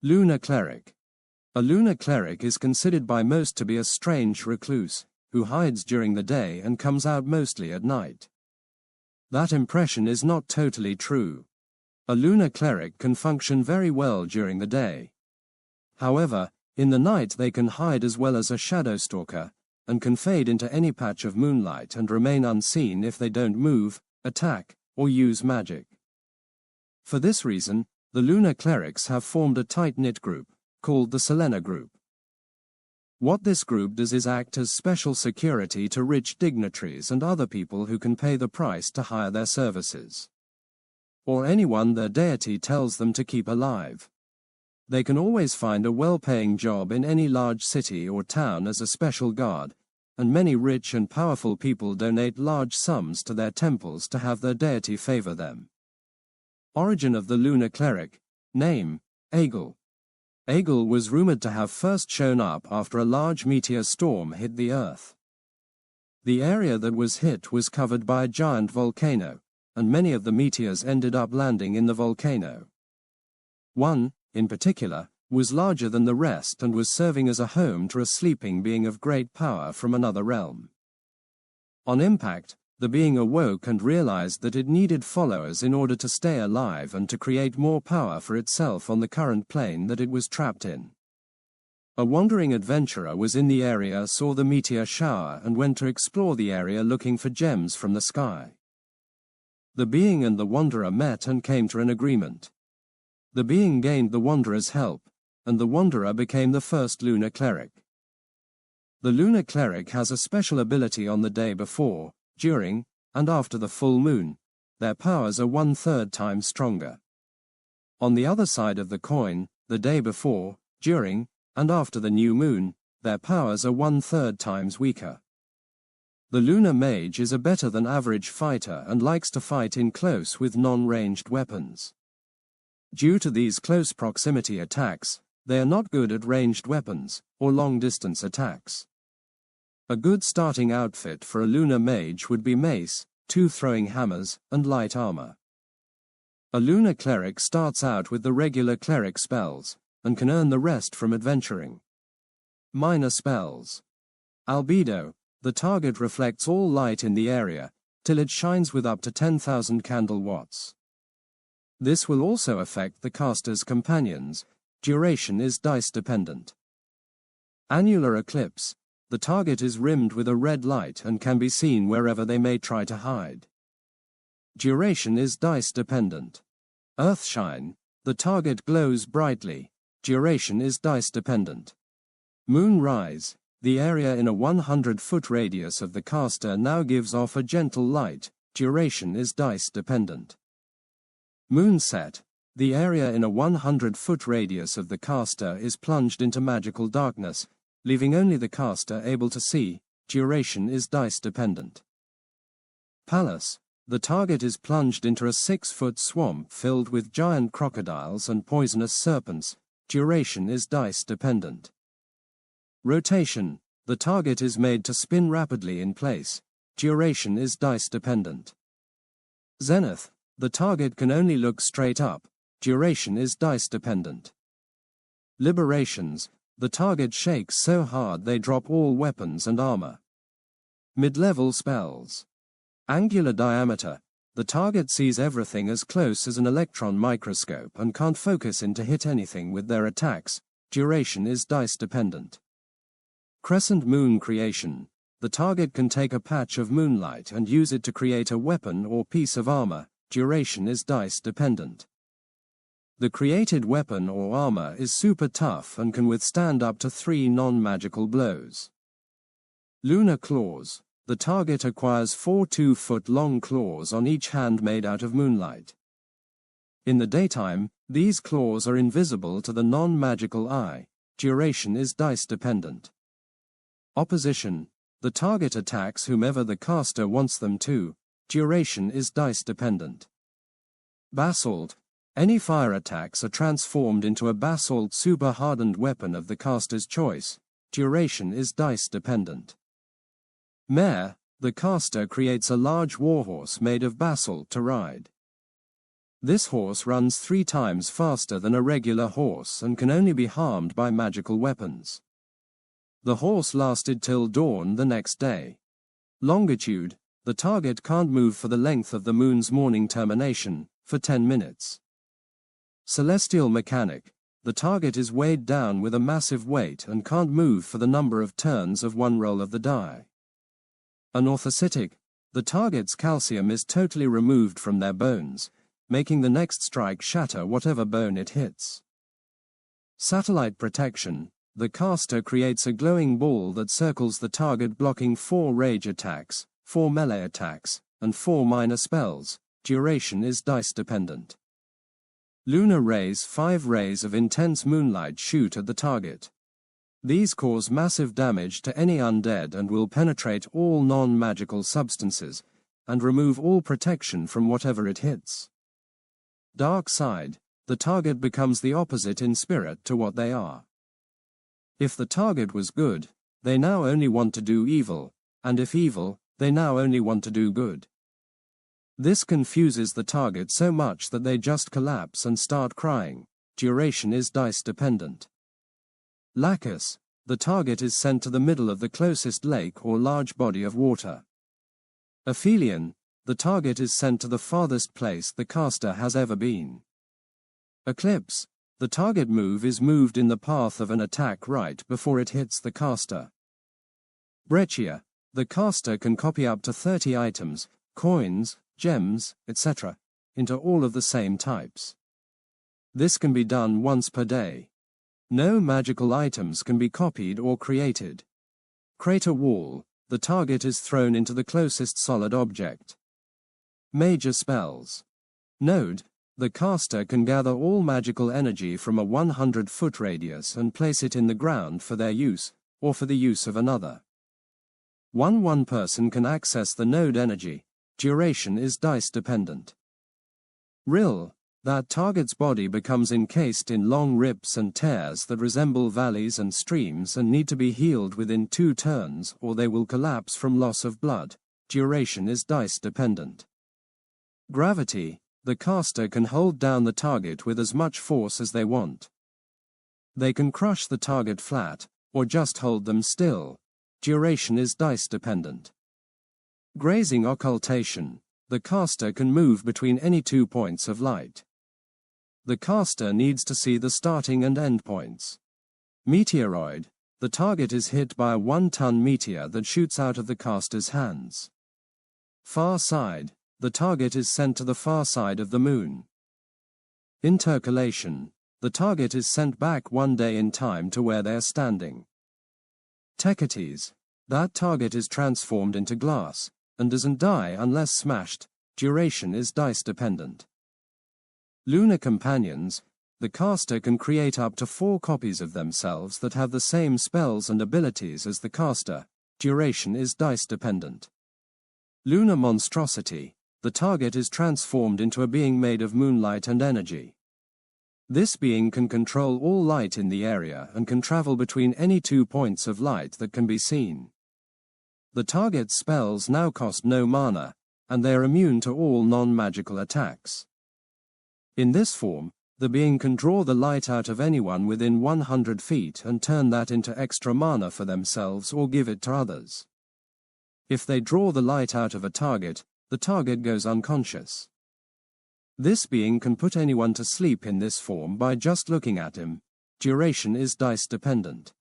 Lunar Cleric. A lunar cleric is considered by most to be a strange recluse, who hides during the day and comes out mostly at night. That impression is not totally true. A lunar cleric can function very well during the day. However, in the night they can hide as well as a shadow stalker, and can fade into any patch of moonlight and remain unseen if they don't move, attack, or use magic. For this reason, the lunar clerics have formed a tight-knit group, called the Selena group. What this group does is act as special security to rich dignitaries and other people who can pay the price to hire their services, or anyone their deity tells them to keep alive. They can always find a well-paying job in any large city or town as a special guard, and many rich and powerful people donate large sums to their temples to have their deity favor them. Origin of the lunar cleric. Name: Aegel. Aegel was rumored to have first shown up after a large meteor storm hit the Earth. The area that was hit was covered by a giant volcano, and many of the meteors ended up landing in the volcano. One, in particular, was larger than the rest and was serving as a home to a sleeping being of great power from another realm. On impact, the being awoke and realized that it needed followers in order to stay alive and to create more power for itself on the current plane that it was trapped in. A wandering adventurer was in the area, saw the meteor shower and went to explore the area looking for gems from the sky. The being and the wanderer met and came to an agreement. The being gained the wanderer's help, and the wanderer became the first lunar cleric. The lunar cleric has a special ability on the day before, during, and after the full moon. Their powers are 1/3 times stronger. On the other side of the coin, the day before, during, and after the new moon, their powers are 1/3 times weaker. The lunar mage is a better than average fighter and likes to fight in close with non-ranged weapons. Due to these close proximity attacks, they are not good at ranged weapons, or long-distance attacks. A good starting outfit for a lunar mage would be mace, 2 throwing hammers, and light armor. A lunar cleric starts out with the regular cleric spells, and can earn the rest from adventuring. Minor spells. Albedo. The target reflects all light in the area, till it shines with up to 10,000 candle watts. This will also affect the caster's companions. Duration is dice dependent. Annular eclipse. The target is rimmed with a red light and can be seen wherever they may try to hide. Duration is dice dependent. Earthshine. The target glows brightly. Duration is dice dependent. Moonrise. The area in a 100-foot radius of the caster now gives off a gentle light. Duration is dice dependent. Moonset. The area in a 100-foot radius of the caster is plunged into magical darkness, leaving only the caster able to see. Duration is dice dependent. Palace. The target is plunged into a 6-foot swamp filled with giant crocodiles and poisonous serpents. Duration is dice dependent. Rotation. The target is made to spin rapidly in place. Duration is dice dependent. Zenith. The target can only look straight up. Duration is dice dependent. Liberations. The target shakes so hard they drop all weapons and armor. Mid-level spells. Angular diameter. The target sees everything as close as an electron microscope and can't focus in to hit anything with their attacks. Duration is dice dependent. Crescent moon creation. The target can take a patch of moonlight and use it to create a weapon or piece of armor. Duration is dice dependent. The created weapon or armor is super tough and can withstand up to 3 non-magical blows. Lunar claws. The target acquires 4 2-foot-long claws on each hand made out of moonlight. In the daytime, these claws are invisible to the non-magical eye. Duration is dice dependent. Opposition. The target attacks whomever the caster wants them to. Duration is dice dependent. Basalt. Any fire attacks are transformed into a basalt super-hardened weapon of the caster's choice. Duration is dice dependent. Mare. The caster creates a large warhorse made of basalt to ride. This horse runs 3 times faster than a regular horse and can only be harmed by magical weapons. The horse lasted till dawn the next day. Longitude, the target can't move for the length of the moon's morning termination, for 10 minutes. Celestial mechanic, the target is weighed down with a massive weight and can't move for the number of turns of one roll of the die. Anorthositic, the target's calcium is totally removed from their bones, making the next strike shatter whatever bone it hits. Satellite protection, the caster creates a glowing ball that circles the target, blocking 4 rage attacks, 4 melee attacks, and 4 minor spells. Duration is dice dependent. Lunar rays, 5 rays of intense moonlight shoot at the target. These cause massive damage to any undead and will penetrate all non-magical substances, and remove all protection from whatever it hits. Dark side, the target becomes the opposite in spirit to what they are. If the target was good, they now only want to do evil, and if evil, they now only want to do good. This confuses the target so much that they just collapse and start crying. Duration is dice dependent. Lacus, the target is sent to the middle of the closest lake or large body of water. Aphelion, the target is sent to the farthest place the caster has ever been. Eclipse, the target move is moved in the path of an attack right before it hits the caster. Breccia, the caster can copy up to 30 items, coins, gems, etc., into all of the same types. This can be done once per day. No magical items can be copied or created. Crater wall, the target is thrown into the closest solid object. Major spells. Node, the caster can gather all magical energy from a 100-foot radius and place it in the ground for their use, or for the use of another. One person can access the node energy. Duration is dice dependent. Rill, that target's body becomes encased in long rips and tears that resemble valleys and streams and need to be healed within 2 turns or they will collapse from loss of blood. Duration is dice dependent. Gravity, the caster can hold down the target with as much force as they want. They can crush the target flat, or just hold them still. Duration is dice dependent. Grazing occultation, the caster can move between any 2 points of light. The caster needs to see the starting and end points. Meteoroid, the target is hit by a 1-ton meteor that shoots out of the caster's hands. Far side, the target is sent to the far side of the moon. Intercalation, the target is sent back 1 day in time to where they are standing. Techates, that target is transformed into glass, and doesn't die unless smashed. Duration is dice dependent. Lunar companions, the caster can create up to 4 copies of themselves that have the same spells and abilities as the caster. Duration is dice dependent. Lunar monstrosity, the target is transformed into a being made of moonlight and energy. This being can control all light in the area and can travel between any 2 points of light that can be seen. The target's spells now cost no mana, and they are immune to all non-magical attacks. In this form, the being can draw the light out of anyone within 100 feet and turn that into extra mana for themselves or give it to others. If they draw the light out of a target, the target goes unconscious. This being can put anyone to sleep in this form by just looking at him. Duration is dice dependent.